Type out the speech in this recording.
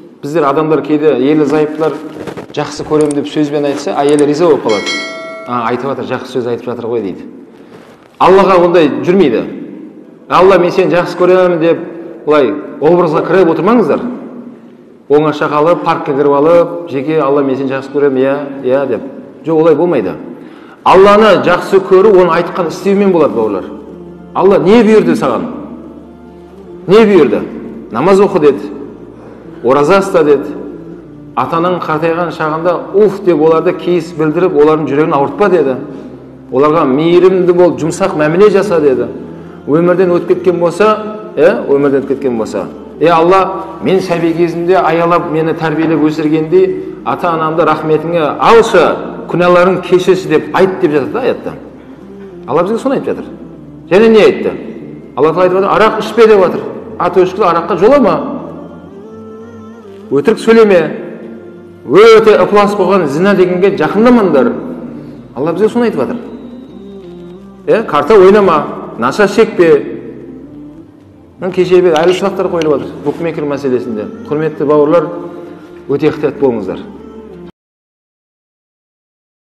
Біздер адамдар кейде ерлі зайыптылар жақсы көрем деп сөзбен айтса, әйелі риза болып қалады. Айтып жатыр, жақсы сөз айтып жатыр ғой дейді. Аллаға ондай жүрмейді. Алла мен сені жақсы көремін деп былай образға кіріп отырмаңыздар. Оңаша қалып, паркқа кіріп алып, жеке Алла мен сені жақсы көремін, иә деп. Жоқ, олай болмайды. Алланы жақсы көру, оны айтқан істеумен болады, бауырлар. Алла не бұйырды саған? Не бұйырды? Намаз оқы деді. Ораза ұста деді. Атаның қартайған шағында уф деп оларды кейіс білдіріп, олардың жүрегін ауыртпа деді. Оларға мейірімді бол, жұмсақ мәміле жаса деді. Өмірден өтіп кеткен болса, Алла, мен сәби кезімде аялап, мені тәрбиелеп өсіргенде, ата-анамды рахметіңе алшы, күнәларың кешірші деп айт деп жатыр да аятта. Алла бізге соны айтып жатыр. Және не айтты? Алла айтып жатыр, арақ ішпе деп жатыр. Ат өшкілі араққа жолама. Өтірік сөйлеме. Өте ықылас болған зина дегенге жақындамаңдар. Алла бізге соны айтып жатыр. Карта ойнама, наша шекпе. Кеше әлі сұрақтар қойылып жатыр букмекер мәселесінде. Құрметті бауырлар, өте ықтият болыңыздар.